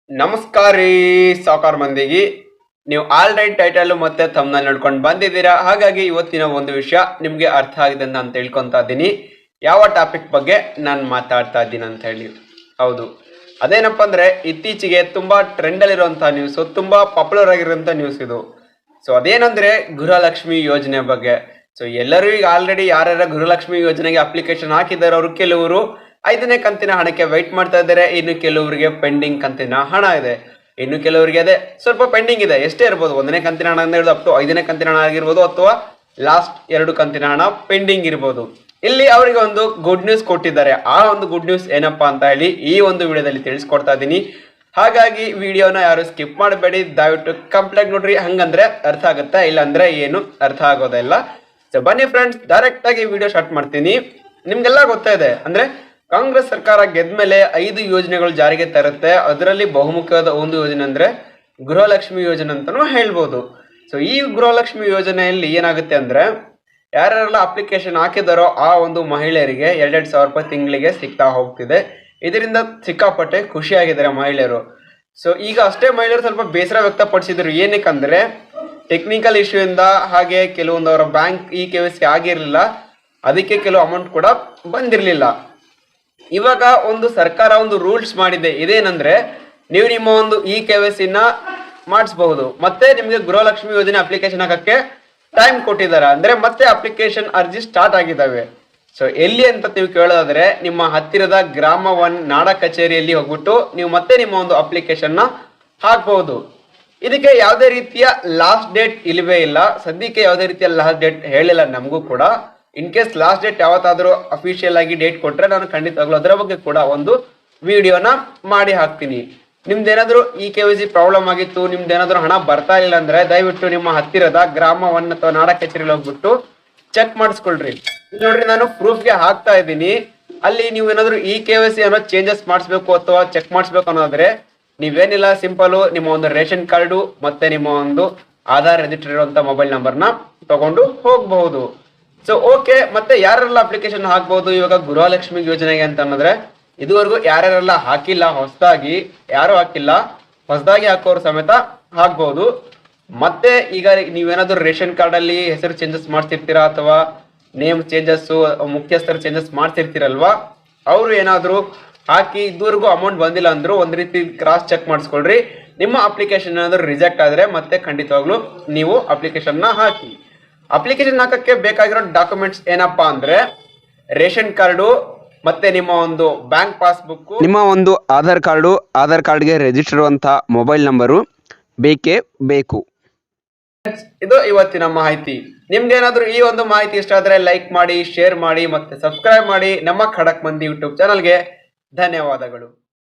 ನಮಸ್ಕಾರ ರೀ ಸಾಕಾರ ಮಂದಿಗೆ. ನೀವು ಆಲ್ರೆಡಿ ಟೈಟಲ್ ಮತ್ತೆ ಥಂಬ್ನೇಲ್ ನೋಡ್ಕೊಂಡು ಬಂದಿದ್ದೀರಾ. ಹಾಗಾಗಿ ಇವತ್ತಿನ ಒಂದು ವಿಷಯ ನಿಮಗೆ ಅರ್ಥ ಆಗಿದೆ ಅಂತ ನಾನು ತಿಳ್ಕೊತಾ ಇದ್ದೀನಿ. ಯಾವ ಟಾಪಿಕ್ ಬಗ್ಗೆ ನಾನು ಮಾತಾಡ್ತಾ ಇದ್ದೀನಿ ಅಂತ ಹೇಳಿ. ಹೌದು, ಅದೇನಪ್ಪ ಅಂದರೆ ಇತ್ತೀಚೆಗೆ ತುಂಬ ಟ್ರೆಂಡಲ್ಲಿರುವಂಥ ನ್ಯೂಸು, ತುಂಬ ಪಾಪ್ಯುಲರ್ ಆಗಿರುವಂಥ ನ್ಯೂಸ್ ಇದು. ಸೊ ಅದೇನಂದರೆ ಗೃಹಲಕ್ಷ್ಮಿ ಯೋಜನೆ ಬಗ್ಗೆ. ಸೊ ಎಲ್ಲರೂ ಈಗ ಆಲ್ರೆಡಿ ಯಾರ್ಯಾರ ಗೃಹಲಕ್ಷ್ಮಿ ಯೋಜನೆಗೆ ಅಪ್ಲಿಕೇಶನ್ ಹಾಕಿದ್ದಾರೆ ಅವರು ಕೆಲವರು 5ನೇ ಕಂತಿನ ಹಣಕ್ಕೆ ವೆಯ್ಟ್ ಮಾಡ್ತಾ ಇದ್ದಾರೆ. ಇನ್ನು ಕೆಲವರಿಗೆ ಪೆಂಡಿಂಗ್ ಕಂತಿನ ಹಣ ಇದೆ, ಇನ್ನು ಕೆಲವರಿಗೆ ಅದೇ ಸ್ವಲ್ಪ ಪೆಂಡಿಂಗ್ ಇದೆ. ಎಷ್ಟೇ ಇರ್ಬೋದು, 1ನೇ ಕಂತಿನ ಹಣ ಅಂತ ಹೇಳಿದ್ರೆ ಅಪ್ ಟು 5ನೇ ಕಂತಿನ ಹಣ ಆಗಿರ್ಬೋದು, ಅಥವಾ ಲಾಸ್ಟ್ 2 ಕಂತಿನ ಹಣ ಪೆಂಡಿಂಗ್ ಇರ್ಬೋದು. ಇಲ್ಲಿ ಅವರಿಗೆ ಒಂದು ಗುಡ್ ನ್ಯೂಸ್ ಕೊಟ್ಟಿದ್ದಾರೆ. ಆ ಒಂದು ಗುಡ್ ನ್ಯೂಸ್ ಏನಪ್ಪಾ ಅಂತ ಹೇಳಿ ಈ ಒಂದು ವಿಡಿಯೋದಲ್ಲಿ ತಿಳಿಸ್ಕೊಡ್ತಾ ಇದ್ದೀನಿ. ಹಾಗಾಗಿ ವಿಡಿಯೋನ ಯಾರು ಸ್ಕಿಪ್ ಮಾಡಬೇಡಿ, ದಯವಿಟ್ಟು ಕಂಪ್ಲೀಟ್ ನೋಡ್ರಿ. ಹಂಗಂದ್ರೆ ಅರ್ಥ ಆಗುತ್ತೆ, ಇಲ್ಲ ಅಂದ್ರೆ ಏನು ಅರ್ಥ ಆಗೋದಿಲ್ಲ. ಸೊ ಬನ್ನಿ ಫ್ರೆಂಡ್ಸ್, ಡೈರೆಕ್ಟ್ ಆಗಿ ವಿಡಿಯೋ ಸ್ಟಾರ್ಟ್ ಮಾಡ್ತೀನಿ. ನಿಮ್ಗೆಲ್ಲ ಗೊತ್ತಾ ಇದೆ ಅಂದ್ರೆ ಕಾಂಗ್ರೆಸ್ ಸರ್ಕಾರ ಗೆದ್ಮೇಲೆ 5 ಯೋಜನೆಗಳು ಜಾರಿಗೆ ತರುತ್ತೆ. ಅದರಲ್ಲಿ ಬಹುಮುಖ್ಯವಾದ ಒಂದು ಯೋಜನೆ ಅಂದ್ರೆ ಗೃಹಲಕ್ಷ್ಮಿ ಯೋಜನೆ ಅಂತಾನೂ ಹೇಳ್ಬೋದು. ಸೊ ಈ ಗೃಹಲಕ್ಷ್ಮಿ ಯೋಜನೆಯಲ್ಲಿ ಏನಾಗುತ್ತೆ ಅಂದ್ರೆ ಯಾರೆಲ್ಲ ಅಪ್ಲಿಕೇಶನ್ ಹಾಕಿದಾರೋ ಆ ಒಂದು ಮಹಿಳೆಯರಿಗೆ 2,000 ರೂಪಾಯಿ ತಿಂಗಳಿಗೆ ಸಿಗ್ತಾ ಹೋಗ್ತಿದೆ. ಇದರಿಂದ ಸಿಕ್ಕಾಪಟ್ಟೆ ಖುಷಿಯಾಗಿದ್ದಾರೆ ಮಹಿಳೆಯರು. ಸೊ ಈಗ ಅಷ್ಟೇ ಮಹಿಳೆಯರು ಸ್ವಲ್ಪ ಬೇಸರ ವ್ಯಕ್ತಪಡಿಸಿದ್ರು. ಏನಕ್ಕಂದ್ರೆ ಟೆಕ್ನಿಕಲ್ ಇಶ್ಯೂ ಇಂದ, ಹಾಗೆ ಕೆಲವೊಂದು ಅವರ ಬ್ಯಾಂಕ್ KYC ಆಗಿರಲಿಲ್ಲ, ಅದಕ್ಕೆ ಕೆಲವು ಅಮೌಂಟ್ ಕೂಡ ಬಂದಿರಲಿಲ್ಲ. ಇವಾಗ ಒಂದು ಸರ್ಕಾರ ಒಂದು ರೂಲ್ಸ್ ಮಾಡಿದೆ. ಇದೇನಂದ್ರೆ ನೀವು ನಿಮ್ಮ ಒಂದು KYC ಮಾಡಿಸಬಹುದು, ಮತ್ತೆ ನಿಮಗೆ ಗೃಹಲಕ್ಷ್ಮಿ ಯೋಜನೆ ಅಪ್ಲಿಕೇಶನ್ ಹಾಕಕ್ಕೆ ಟೈಮ್ ಕೊಟ್ಟಿದ್ದಾರೆ. ಅಂದ್ರೆ ಮತ್ತೆ ಅಪ್ಲಿಕೇಶನ್ ಅರ್ಜಿ ಸ್ಟಾರ್ಟ್ ಆಗಿದ್ದಾವೆ. ಸೊ ಎಲ್ಲಿ ಅಂತ ನೀವು ಕೇಳೋದಾದ್ರೆ ನಿಮ್ಮ ಹತ್ತಿರದ ಗ್ರಾಮ 1 ನಾಡ ಕಚೇರಿಯಲ್ಲಿ ಹೋಗ್ಬಿಟ್ಟು ನೀವು ಮತ್ತೆ ನಿಮ್ಮ ಒಂದು ಅಪ್ಲಿಕೇಶನ್ ಹಾಕಬಹುದು. ಇದಕ್ಕೆ ಯಾವುದೇ ರೀತಿಯ ಲಾಸ್ಟ್ ಡೇಟ್ ಇಲ್ಲವೇ ಇಲ್ಲ. ಸದ್ಯಕ್ಕೆ ಯಾವುದೇ ರೀತಿಯ ಲಾಸ್ಟ್ ಡೇಟ್ ಹೇಳಿಲ್ಲ ನಮಗೂ ಕೂಡ. ಇನ್ ಕೇಸ್ ಲಾಸ್ಟ್ ಡೇಟ್ ಯಾವತ್ತಾದ್ರೂ ಅಫಿಷಿಯಲ್ ಆಗಿ ಡೇಟ್ ಕೊಟ್ರೆ ನಾನು ಖಂಡಿತವಾಗ್ಲೂ ಅದರ ಬಗ್ಗೆ ಕೂಡ ಒಂದು ವಿಡಿಯೋನ ಮಾಡಿ ಹಾಕ್ತೀನಿ. ನಿಮ್ದೇನಾದ್ರೂ KYC ಪ್ರಾಬ್ಲಮ್ ಆಗಿತ್ತು, ನಿಮ್ದೇನಾದ್ರೂ ಹಣ ಬರ್ತಾ ಇಲ್ಲ ಅಂದ್ರೆ ದಯವಿಟ್ಟು ನಿಮ್ಮ ಹತ್ತಿರದ ಗ್ರಾಮ 1 ಅಥವಾ ನಾಡ ಕಚೇರಿಯಲ್ಲಿ ಹೋಗ್ಬಿಟ್ಟು ಚೆಕ್ ಮಾಡಿಸ್ಕೊಳ್ರಿ. ನೋಡ್ರಿ, ನಾನು ಪ್ರೂಫ್ಗೆ ಹಾಕ್ತಾ ಇದ್ದೀನಿ. ಅಲ್ಲಿ ನೀವು ಏನಾದ್ರು KYC ಅನ್ನೋ ಚೇಂಜಸ್ ಮಾಡಿಸ್ಬೇಕು ಅಥವಾ ಚೆಕ್ ಮಾಡಿಸ್ಬೇಕು ಅನ್ನೋದಾದ್ರೆ ನೀವೇನಿಲ್ಲ, ಸಿಂಪಲ್ ನಿಮ್ಮ ಒಂದು ರೇಷನ್ ಕಾರ್ಡು ಮತ್ತೆ ನಿಮ್ಮ ಒಂದು ಆಧಾರ್ ರಿಜಿಸ್ಟರ್ ಇರುವಂತ ಮೊಬೈಲ್ ನಂಬರ್ನ ತಗೊಂಡು ಹೋಗಬಹುದು. ಸೊ ಓಕೆ, ಮತ್ತೆ ಯಾರೆಲ್ಲ ಅಪ್ಲಿಕೇಶನ್ ಹಾಕ್ಬಹುದು ಇವಾಗ ಗೃಹಲಕ್ಷ್ಮಿ ಯೋಜನೆಗೆ ಅಂತ ಅನ್ನೋದ್ರೆ ಇದುವರೆಗೂ ಯಾರ್ಯಾರೆಲ್ಲ ಹಾಕಿಲ್ಲ, ಹೊಸದಾಗಿ ಯಾರು ಹಾಕಿಲ್ಲ, ಹೊಸದಾಗಿ ಹಾಕೋರು ಸಮೇತ ಹಾಕ್ಬಹುದು. ಮತ್ತೆ ಈಗ ನೀವೇನಾದ್ರೂ ರೇಷನ್ ಕಾರ್ಡ್ ಅಲ್ಲಿ ಹೆಸರು ಚೇಂಜಸ್ ಮಾಡ್ತಿರ್ತೀರಾ ಅಥವಾ ನೇಮ್ ಚೇಂಜಸ್, ಮುಖ್ಯಸ್ಥರ ಚೇಂಜಸ್ ಮಾಡ್ತಿರ್ತೀರಲ್ವಾ, ಅವರು ಏನಾದ್ರು ಹಾಕಿ ಇದುವರೆಗೂ ಅಮೌಂಟ್ ಬಂದಿಲ್ಲ ಅಂದ್ರು ಒಂದ್ ರೀತಿ ಕ್ರಾಸ್ ಚೆಕ್ ಮಾಡಿಸ್ಕೊಳ್ರಿ. ನಿಮ್ಮ ಅಪ್ಲಿಕೇಶನ್ ಏನಾದ್ರು ರಿಜೆಕ್ಟ್ ಆದ್ರೆ ಮತ್ತೆ ಖಂಡಿತವಾಗ್ಲೂ ನೀವು ಅಪ್ಲಿಕೇಶನ್ ಹಾಕಿ. ಅಪ್ಲಿಕೇಶನ್ ಹಾಕಕ್ಕೆ ಬೇಕಾಗಿರೋ ಡಾಕ್ಯುಮೆಂಟ್ಸ್ ಏನಪ್ಪಾ ಅಂದ್ರೆ ರೇಷನ್ ಕಾರ್ಡು, ಮತ್ತೆ ನಿಮ್ಮ ಒಂದು ಬ್ಯಾಂಕ್ ಪಾಸ್ಬುಕ್, ನಿಮ್ಮ ಒಂದು ಆಧಾರ್ ಕಾರ್ಡ್ಗೆ ರಿಜಿಸ್ಟರ್ ಇರುವಂತ ಮೊಬೈಲ್ ನಂಬರು ಬೇಕೇ ಬೇಕು. ಇದು ಇವತ್ತಿನ ಮಾಹಿತಿ. ನಿಮ್ಗೆ ಏನಾದ್ರು ಈ ಒಂದು ಮಾಹಿತಿ ಇಷ್ಟ ಆದ್ರೆ ಲೈಕ್ ಮಾಡಿ, ಶೇರ್ ಮಾಡಿ, ಮತ್ತೆ ಸಬ್ಸ್ಕ್ರೈಬ್ ಮಾಡಿ ನಮ್ಮ ಖಡಕ್ ಮಂದಿ ಯೂಟ್ಯೂಬ್ ಚಾನಲ್ಗೆ. ಧನ್ಯವಾದಗಳು.